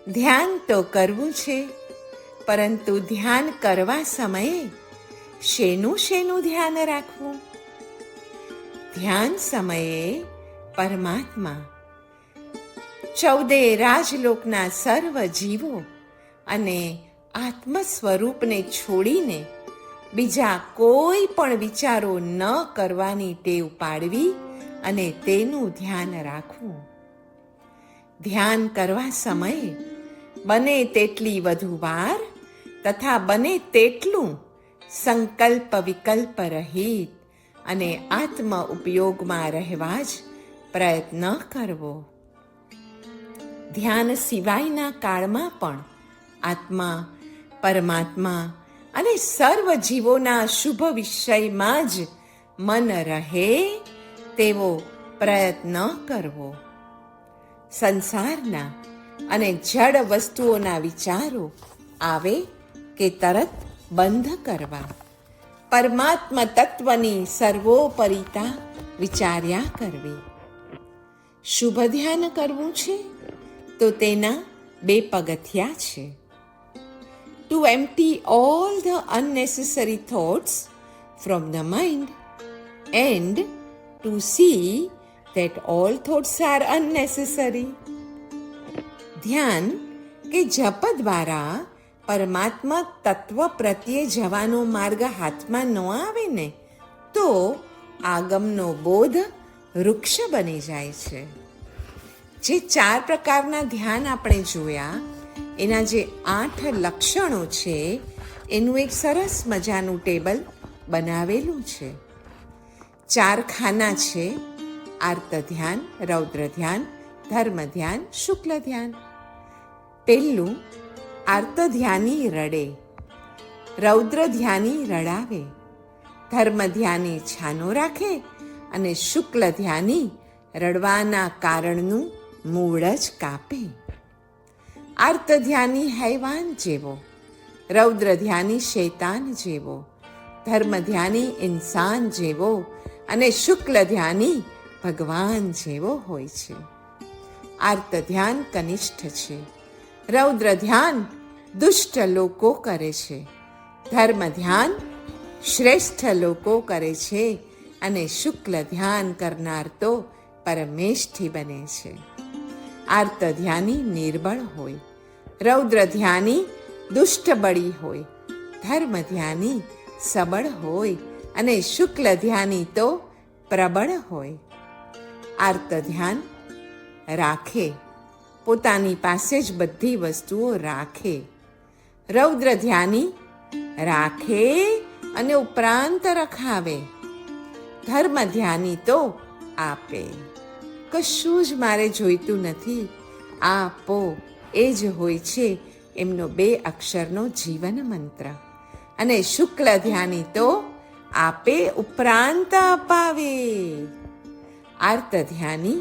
ધ્યાન તો કરવું છે, પરંતુ ધ્યાન કરવા સમયે શેનું ધ્યાન રાખવું? ધ્યાન સમયે પરમાત્મા, 14 રાજલોકના સર્વ જીવો અને આત્મ સ્વરૂપને છોડીને બીજા કોઈ પણ વિચારો ન કરવાની ટેવ પાડવી અને તેનું ધ્યાન રાખવું. ધ્યાન કરવા સમયે બને તેટલી વધુ વાર તથા બને તેટલું સંકલ્પ વિકલ્પ રહિત અને આત્મ ઉપયોગમાં રહેવા જ પ્રયત્ન કરવો. ધ્યાન સિવાયના કાળમાં પણ આત્મા, પરમાત્મા અને સર્વ જીવોના શુભ વિષયમાં જ મન રહે તેવો પ્રયત્ન કરવો. સંસારના અને જડ વસ્તુઓના વિચારો આવે કે તરત બંધ કરવા. પરમાત્મા તત્વની સર્વોપરિતા વિચાર્યા કરવી. શુભ ધ્યાન કરવું છે તો તેના 2 પગથિયા છે. To empty all the unnecessary thoughts from the mind and to see that all thoughts are unnecessary. ધ્યાન કે જપ દ્વારા પરમાત્મા તત્વ પ્રત્યે જવાનો માર્ગ હાથમાં ન આવે ને તો આગમનો બોધ વૃક્ષ બની જાય છે. જે 4 પ્રકારના ધ્યાન આપણે જોયા એના જે 8 લક્ષણો છે એનું એક સરસ મજાનું ટેબલ બનાવેલું છે. 4 ખાના છે: આર્ત ધ્યાન, રૌદ્ર ધ્યાન, ધર્મ ધ્યાન, શુક્લ ધ્યાન. પહેલું, આર્ત ધ્યાની રડે, રૌદ્ર ધ્યાની રડાવે, ધર્મ ધ્યાની છાનો રાખે અને શુક્લ ધ્યાની રડવાના કારણનું મૂળ જ કાપે. આર્ત ધ્યાની હૈવાન જેવો, રૌદ્ર ધ્યાની શૈતાન જેવો, ધર્મ ધ્યાની ઇન્સાન જેવો અને શુક્લ ધ્યાની ભગવાન જેવો હોય છે. આર્ત ધ્યાન કનિષ્ઠ છે, રૌદ્ર ધ્યાન દુષ્ટ લોકો કરે છે, ધર્મ ધ્યાન શ્રેષ્ઠ લોકો કરે છે અને શુક્લ ધ્યાન કરનાર તો પરમેષ્ઠી બને છે. આર્ત ધ્યાની નિર્બળ હોય, રૌદ્ર ધ્યાની દુષ્ટ બળી હોય, ધર્મ ધ્યાની સબળ હોય અને શુક્લ ધ્યાની તો પ્રબળ હોય. આર્ત ધ્યાન રાખે, પોતાની પાસે જ બધી વસ્તુઓ રાખે. રૌદ્ર ધ્યાની રાખે અને ઉપરાંત રખાવે. ધર્મ ધ્યાની તો આપે. કશું જ મારે જોઈતું નથી, આપો એ જ હોય છે એમનો 2 અક્ષરનો જીવન મંત્ર. અને શુક્લ ધ્યાની તો આપે ઉપરાંત અપાવે. આર્ત ધ્યાની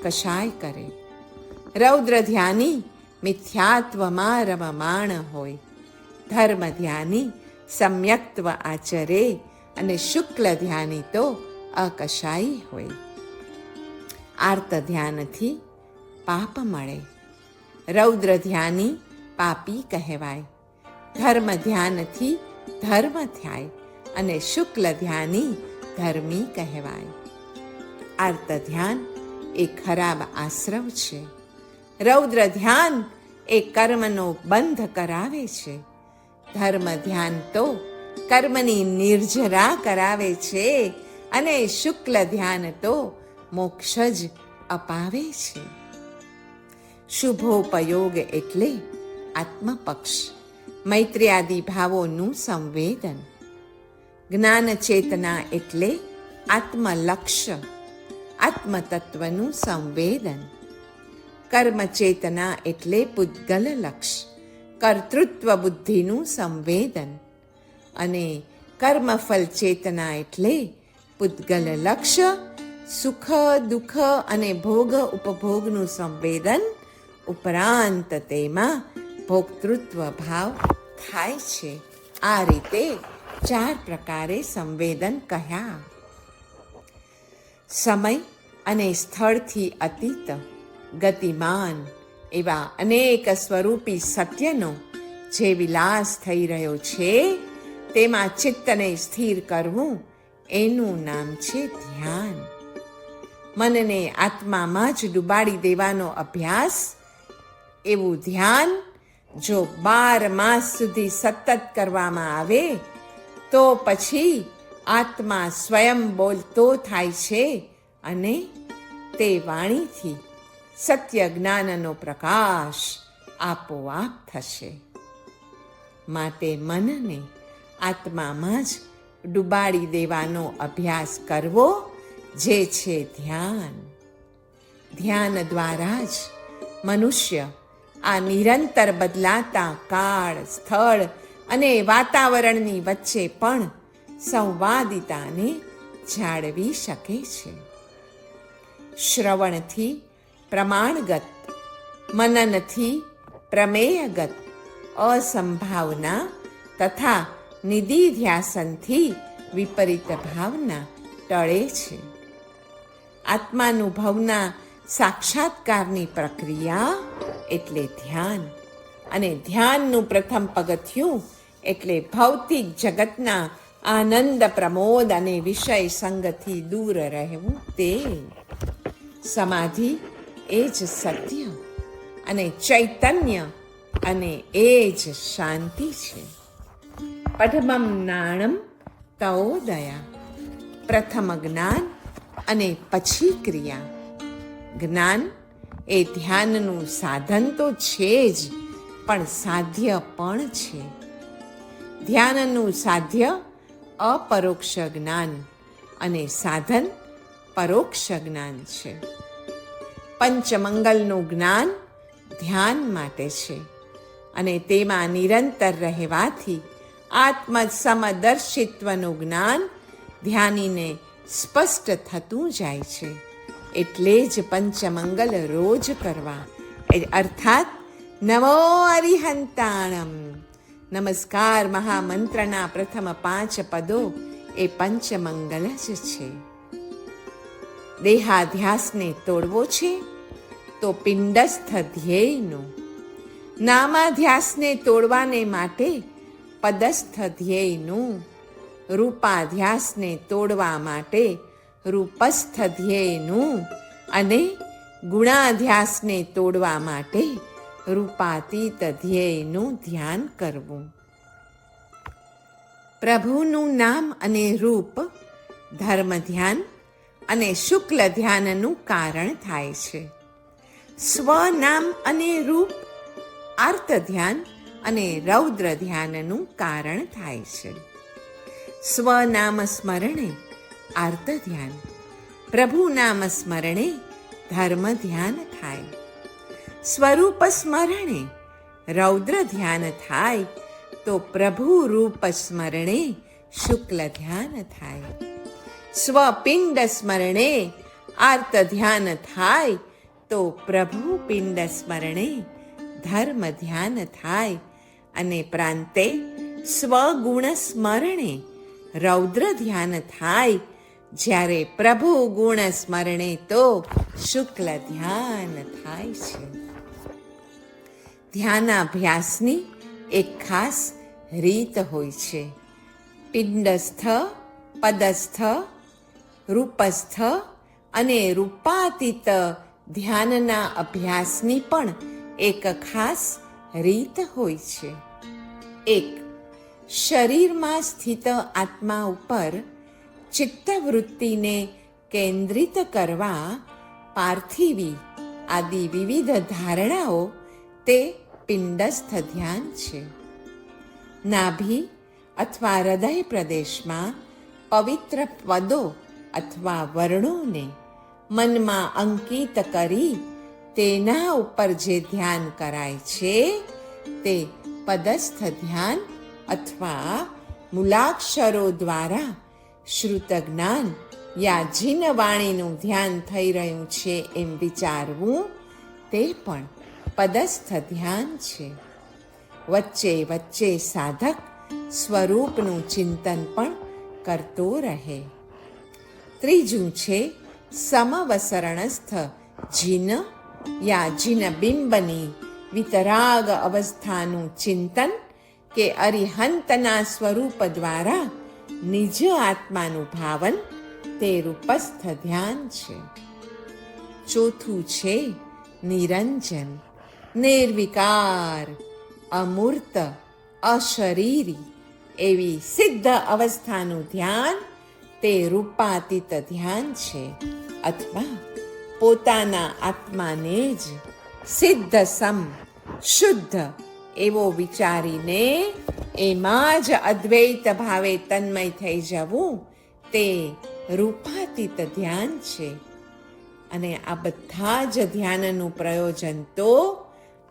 કશાય કરે, રૌદ્ર ધ્યાની મિથ્યાત્વમાં રમમાણ હોય, ધર્મ ધ્યાની સમ્યક્ત્વ આચરે અને શુક્લ ધ્યાની તો અકશાયી હોય. આર્ત ધ્યાનથી પાપ મળે, રૌદ્ર ધ્યાની પાપી કહેવાય, ધર્મ ધ્યાનથી ધર્મ થાય અને શુક્લ ધ્યાની ધર્મી કહેવાય. આર્ત ધ્યાન એ ખરાબ આશ્રવ છે, રૌદ્ર ધ્યાન એ કર્મનો બંધ કરાવે છે, ધર્મ ધ્યાન તો કર્મની નિર્જરા કરાવે છે અને શુક્લ ધ્યાન તો મોક્ષ જ અપાવે છે. શુભોપયોગ એટલે આત્મપક્ષ, મૈત્ર્યાદિ ભાવોનું સંવેદન. જ્ઞાન ચેતના એટલે આત્મલક્ષ્ય, આત્મતત્વનું સંવેદન. કર્મ ચેતના એટલે પૂતગલ લક્ષ, કર્તૃત્વ બુદ્ધિનું સંવેદન. અને કર્મફલ ચેતના એટલે પૂતગલ લક્ષ્ય, સુખ દુઃખ અને ભોગ ઉપભોગનું સંવેદન ઉપરાંત તેમાં ભોક્તૃત્વ ભાવ થાય છે. આ રીતે 4 પ્રકારે સંવેદન કહ્યા. સમય અને સ્થળથી અતીત, ગતિમાન, એવા અનેક સ્વરૂપી સત્યનો જે વિલાસ થઈ રહ્યો છે તેમાં ચિત્તને સ્થિર કરવું, એનું નામ છે ધ્યાન. મનને આત્મામાં જ ડૂબાડી દેવાનો અભ્યાસ, એવું ધ્યાન જો 12 માસ સુધી સતત કરવામાં આવે તો પછી આત્મા સ્વયં બોલતો થાય છે અને તે વાણીથી સત્ય જ્ઞાનનો પ્રકાશ આપોઆપ થશે. માટે મનને આત્મામાં જ ડૂબાડી દેવાનો અભ્યાસ કરવો, જે છે ધ્યાન. ધ્યાન દ્વારા જ મનુષ્ય આ નિરંતર બદલાતા કાળ, સ્થળ અને વાતાવરણની વચ્ચે પણ સંવાદિતાને જાળવી શકે છે. શ્રવણથી પ્રમાણગત, મનનથી પ્રમેયગત અસંભાવના તથા નિધિધ્યાસનથી વિપરીત ભાવના ટળે છે. આત્માનુભવના સાક્ષાત્કારની પ્રક્રિયા એટલે ધ્યાન, અને ધ્યાનનું પ્રથમ પગથિયું એટલે ભૌતિક જગતના આનંદ, પ્રમોદ અને વિષય સંગથી દૂર રહેવું. તે સમાધિ એ જ સત્ય અને ચૈતન્ય, અને એ જ શાંતિ છે. પઠમમ જ્ઞાનમ તવોદયા, પ્રથમ જ્ઞાન અને પછી ક્રિયા. જ્ઞાન એ ધ્યાનનું સાધન તો છે જ, પણ સાધ્ય પણ છે. ધ્યાનનું સાધ્ય અપરોક્ષ જ્ઞાન અને સાધન પરોક્ષ જ્ઞાન છે. પંચમંગલનું જ્ઞાન ધ્યાન માટે છે, અને તેમાં નિરંતર રહેવાથી આત્મસમદર્શિત્વનું જ્ઞાન ધ્યાનીને સ્પષ્ટ થતું જાય છે. એટલે જ પંચમંગલ રોજ કરવા, અર્થાત નમો અરિહંતાણમ. નમસ્કાર મહામંત્રના પ્રથમ 5 પદો એ પંચમંગલ જ છે. દેહાધ્યાસને તોડવો છે તો પિંડસ્થ ધ્યેયનો, નામાધ્યાસને તોડવાને માટે પદસ્થ ધ્યેયનું, રૂપાધ્યાસને તોડવા માટે રૂપસ્થ ધ્યેયનું, અને ગુણાધ્યાસને તોડવા માટે રૂપાતીત ધ્યેયનું ધ્યાન કરવું. પ્રભુનું નામ અને રૂપ ધર્મ ધ્યાન અને શુક્લ ધ્યાનનું કારણ થાય છે. સ્વનામ અને રૂપ આર્ત ધ્યાન અને રૌદ્ર ધ્યાનનું કારણ થાય છે. સ્વનામ સ્મરણે આર્ત ધ્યાન, પ્રભુ નામ સ્મરણે ધર્મ ધ્યાન થાય. સ્વરૂપ સ્મરણે રૌદ્ર ધ્યાન થાય તો પ્રભુ રૂપ સ્મરણે શુક્લ ધ્યાન થાય. સ્વપિંડ સ્મરણે આર્ત ધ્યાન થાય તો પ્રભુ પિંડ સ્મરણે ધર્મ ધ્યાન થાય. અને પ્રાંતે સ્વગુણ સ્મરણે રૌદ્ર ધ્યાન થાય, જ્યારે પ્રભુ ગુણ સ્મરણે તો શુક્લ ધ્યાન થાય છે. ધ્યાનાભ્યાસની એક ખાસ રીત હોય છે. પિંડસ્થ, પદસ્થ, રૂપસ્થ અને રૂપાતીત ધ્યાનના અભ્યાસની પણ એક ખાસ રીત હોય છે. 1. શરીરમાં સ્થિત આત્મા ઉપર ચિત્તવૃત્તિને કેન્દ્રિત કરવા પાર્થિવી આદિ વિવિધ ધારણાઓ તે પિંડસ્થ ધ્યાન છે. નાભી અથવા હૃદય પ્રદેશમાં પવિત્ર પદો અથવા વર્ણોને મનમાં અંકિત કરી તેના ઉપર જે ધ્યાન કરાય છે તે પદસ્થ ધ્યાન અથવા મૂલાક્ષરો દ્વારા શ્રુત જ્ઞાન યા જીન વાણીનું ધ્યાન થઈ રહ્યું છે એમ વિચારવું તે પણ પદસ્થ ધ્યાન છે. વચ્ચે વચ્ચે સાધક સ્વરૂપનું ચિંતન પણ કરતો રહે. 3 છે સમવસરણસ્થ જીન યા જીન બિંબની વિતરાગ અવસ્થાનું ચિંતન કે અરિહંતના સ્વરૂપ દ્વારા નિજ આત્માનું ભાવન તે રૂપસ્થ ધ્યાન છે. ચોથું છે નિરંજન, નિર્વિકાર, અમૂર્ત, અશરીરી એવી સિદ્ધ અવસ્થાનું ધ્યાન તે રૂપાતીત ધ્યાન છે, અથવા પોતાના આત્માને જ સિદ્ધ સમ શુદ્ધ એવો વિચારીને એમાં જ અદ્વૈત ભાવે તન્મય થઈ જવું તે રૂપાતીત ધ્યાન છે. અને આ બધા જ ધ્યાનનું પ્રયોજન તો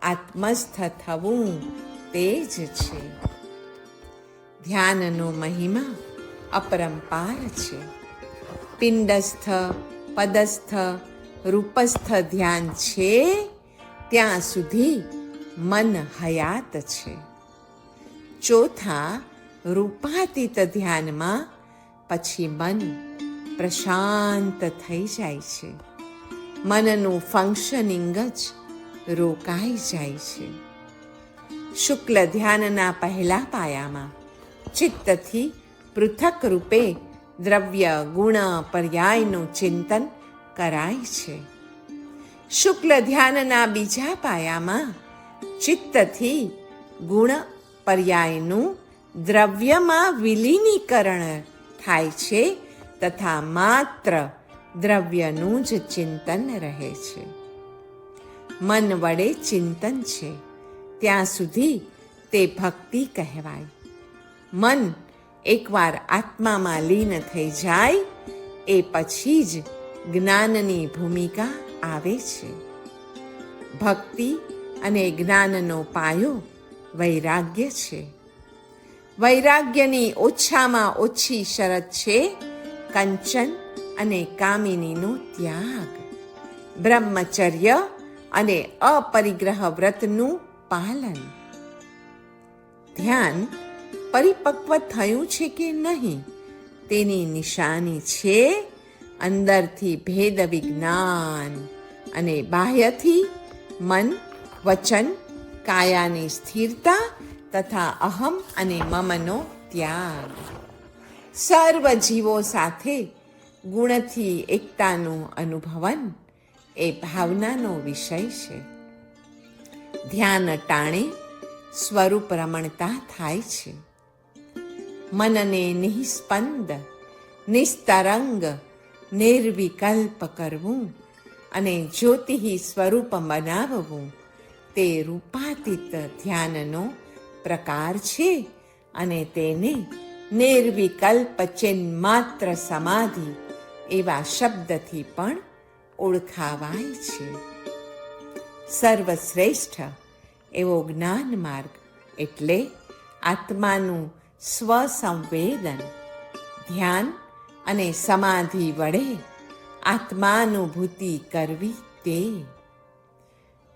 આત્મસ્થ થવું તે જ છે. ધ્યાનનો મહિમા અપરંપાર છે. પિંડસ્થ, પદસ્થ, રૂપસ્થ ધ્યાન છે ત્યાં સુધી મન હયાત છે. ચોથા રૂપાતીત ધ્યાનમાં પછી મન પ્રશાંત થઈ જાય છે. મનનું ફંક્શનિંગ જ રોકાઈ જાય છે. શુક્લ ધ્યાનના પહેલા પાયામાં ચિત્તથી પૃથક રૂપે દ્રવ્ય ગુણ પર્યાયનું ચિંતન કરાય છે. શુક્લ ધ્યાનના બીજા પાયામાં ચિત્તથી ગુણ પર્યાયનું દ્રવ્યમાં વિલીનીકરણ થાય છે તથા માત્ર દ્રવ્યનું જ ચિંતન રહે છે. મન વડે ચિંતન છે ત્યાં સુધી તે ભક્તિ કહેવાય. મન એકવાર આત્મામાં લીન થઈ જાય એ પછી જ જ્ઞાનની ભૂમિકા આવે છે. ભક્તિ અને જ્ઞાનનો પાયો વૈરાગ્ય છે. વૈરાગ્યની ઓછામાં ઓછી શરત છે કંચન અને કામિનીનો ત્યાગ, બ્રહ્મચર્ય અને અપરિગ્રહ વ્રતનું પાલન. ધ્યાન પરિપક્વ થયું છે કે નહીં તેની નિશાની છે અંદરથી ભેદ વિજ્ઞાન અને બાહ્યથી મન, વચન, કાયાની સ્થિરતા તથા અહમ અને મમનો ત્યાગ. સર્વ જીવો સાથે ગુણથી એકતાનું અનુભવન એ ભાવનાનો વિષય છે. ધ્યાન ટાણે સ્વરૂપ રમણતા થાય છે. મનને નિસ્પંદ, નિસ્તરંગ, નિર્વિકલ્પ કરવું અને જ્યોતિ સ્વરૂપ બનાવવું તે રૂપાતીત ધ્યાનનો પ્રકાર છે અને તેને નિર્વિકલ્પ ચિન્માત્ર સમાધિ એવા શબ્દથી પણ ઓળખાવાય છે. સર્વશ્રેષ્ઠ એવો જ્ઞાન માર્ગ એટલે આત્માનું સ્વસંવેદન, ધ્યાન અને સમાધિ વડે આત્માનુભૂતિ કરવી તે.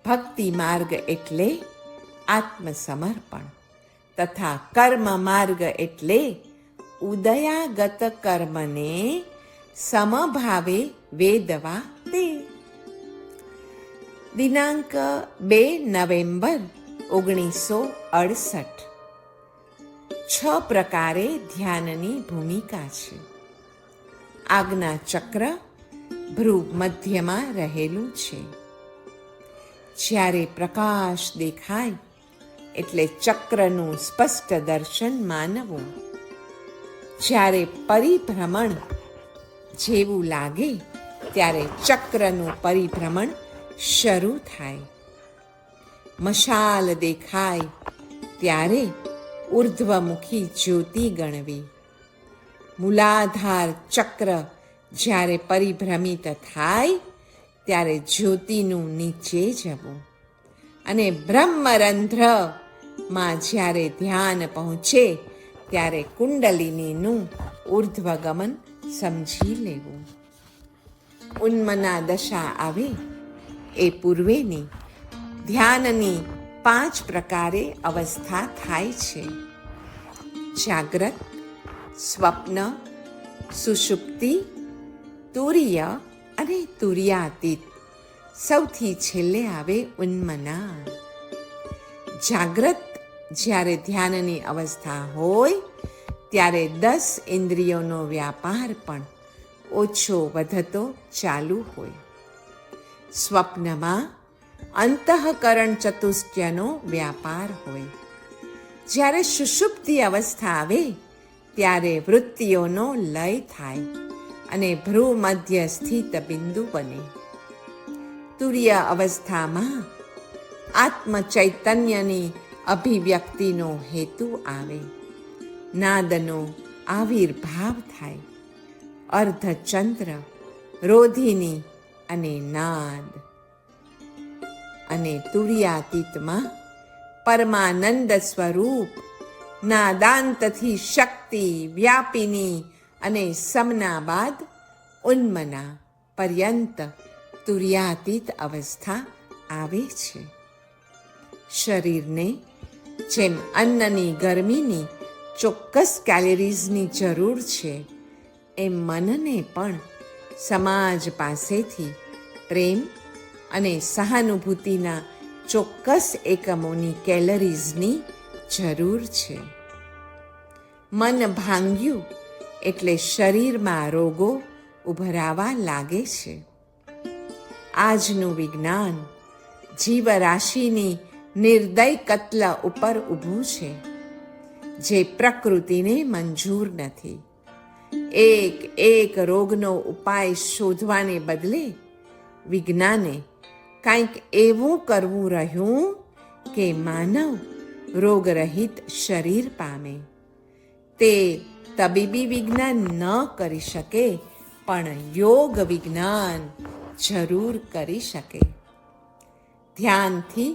ભક્તિ માર્ગ એટલે આત્મસમર્પણ તથા કર્મ માર્ગ એટલે ઉદયાગત કર્મને સમભાવે વેદવા તે. દિનાંક 2 નવેમ્બર 1968. 6 પ્રકારે ધ્યાનની ભૂમિકા છે. આજ્ઞા ચક્ર ભ્રુ મધ્યમાં રહેલું છે. જ્યારે પ્રકાશ દેખાય એટલે ચક્રનું સ્પષ્ટ દર્શન માનવું. જ્યારે પરિભ્રમણ જેવું લાગે ત્યારે ચક્રનું પરિભ્રમણ શરૂ થાય. મશાલ દેખાય ત્યારે ઉર્ધ્વમુખી જ્યોતિ ગણવી. મૂલાધાર ચક્ર જ્યારે પરિભ્રમિત થાય ત્યારે જ્યોતિનું નીચે જવું અને બ્રહ્મરંધ્રમાં જ્યારે ધ્યાન પહોંચે ત્યારે કુંડલિનીનું ઉર્ધ્વગમન સમજી લેવું. ઉન્મના દશા આવે એ પૂર્વેની ધ્યાનની 5 પ્રકારે અવસ્થા થાય છે. જાગ્રત, સ્વપ્ન, સુષુપ્તિ, તુરીય અને તુર્યાતીત સૌથી છેલ્લે આવે ઉન્મના. જાગ્રત જ્યારે ધ્યાનની અવસ્થા હોય ત્યારે 10 ઇન્દ્રિયોનો વ્યાપાર પણ ઓછો વધતો ચાલુ હોય. સ્વપ્નમાં અંતઃકરણ ચતુષ્ટયનો વ્યાપાર હોય. જ્યારે સુષુપ્તિ અવસ્થા આવે ત્યારે વૃત્તિઓનો લય થાય અને ભ્રૂ મધ્ય સ્થિત બિંદુ બને. તુર્ય અવસ્થામાં આત્મચૈતન્યની અભિવ્યક્તિનો હેતુ આવે. નાદનો આવિર્ભાવ થાય. અર્ધચંદ્ર, રોધિની અને નાદ. અને તુર્યાતીતમાં પરમાનંદ સ્વરૂપ નાદાંતથી શક્તિ વ્યાપિની અને સમના બાદ ઉન્મના પર્યંત તુર્યાતીત અવસ્થા આવે છે. શરીરને જેમ અન્નની ગરમીની ચોક્કસ કેલરીઝની જરૂર છે, એમ મનને પણ સમાજ પાસેથી પ્રેમ અને સહાનુભૂતિના ચોક્કસ એકમોની કેલરીઝની જરૂર છે. મન ભાંગ્યું એટલે શરીરમાં રોગો ઉભરાવા લાગે છે. આજનું વિજ્ઞાન જીવરાશિની નિર્દય કત્લ ઉપર ઊભું છે, જે પ્રકૃતિને મંજૂર નથી. એક રોગનો ઉપાય શોધવાને બદલે વિજ્ઞાને કંઈક એવું કરવું રહ્યું કે માનવ રોગરહિત શરીર પામે. તે તબીબી વિજ્ઞાન ન કરી શકે, પણ યોગ વિજ્ઞાન જરૂર કરી શકે. ધ્યાનથી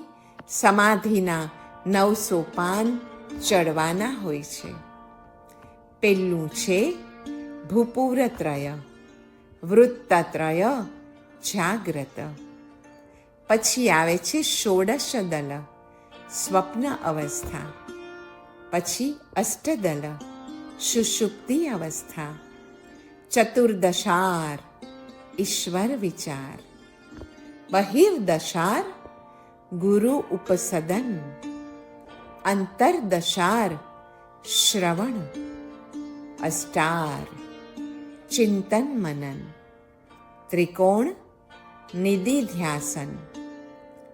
સમાધિના 9 સોપાન ચડવાના હોય છે. પહેલું છે ભૂપૂરત્રય, વૃત્તત્રય, જાગ્રત. પછી આવે છે ષોડશદલ, સ્વપ્ન અવસ્થા. પછી અષ્ટદલ, સુષુપ્તિ અવસ્થા. ચતુર્દશાર, ઈશ્વર વિચાર. બહિર્દશાર, ગુરુ ઉપસદન. અંતર્દશાર, શ્રવણ. અષ્ટાર, ચિંતન મનન. ત્રિકોણ, નિધિધ્યાસન.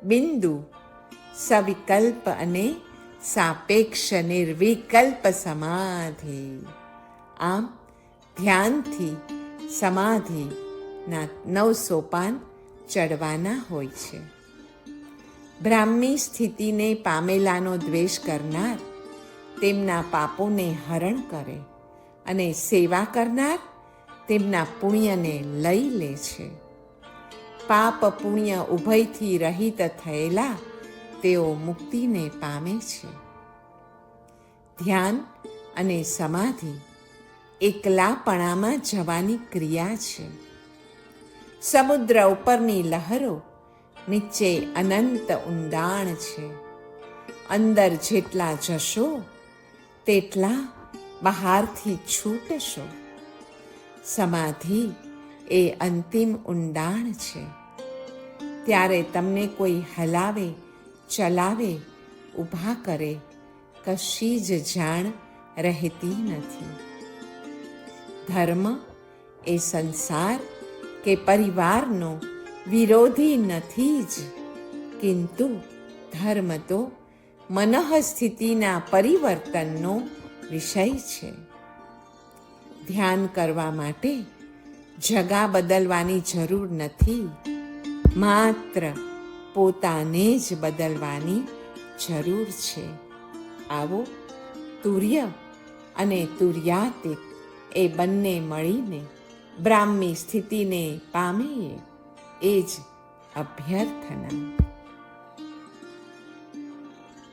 બિંદુ, સવિકલ્પ અને સાપેક્ષ નિર્વિકલ્પ સમાધિ. આમ ધ્યાનથી સમાધિના 9 સોપાન ચડવાના હોય છે. બ્રાહ્મી સ્થિતિને પામેલાનો દ્વેષ કરનાર તેમના પાપોને હરણ કરે અને સેવા કરનાર તેમના પુણ્યને લઈ લે છે. પાપ પુણ્ય ઉભયથી રહિત થયેલા તેઓ મુક્તિને પામે છે. ધ્યાન અને સમાધિ એકલાપણામાં જવાની ક્રિયા છે. સમુદ્ર ઉપરની લહરો નીચે અનંત ઊંડાણ છે. અંદર જેટલા જશો તેટલા બહારથી છૂટશો. સમાધિ એ અંતિમ ઊંડાણ છે. ત્યારે તમને કોઈ હલાવે, ચલાવે, ઊભા કરે કશી જ જાણ રહેતી નથી. ધર્મ એ સંસાર કે પરિવારનો વિરોધી નથી જ, કિંતુ ધર્મ તો મનઃસ્થિતિના પરિવર્તનનો વિષય છે. ધ્યાન કરવા માટે જગા બદલવાની જરૂર નથી, માત્ર પોતાને જ બદલવાની જરૂર છે. આવો તુર્ય અને તુર્યાતીત એ બંને મળીને બ્રાહ્મી સ્થિતિને પામીએ, એ જ અભ્યર્થના.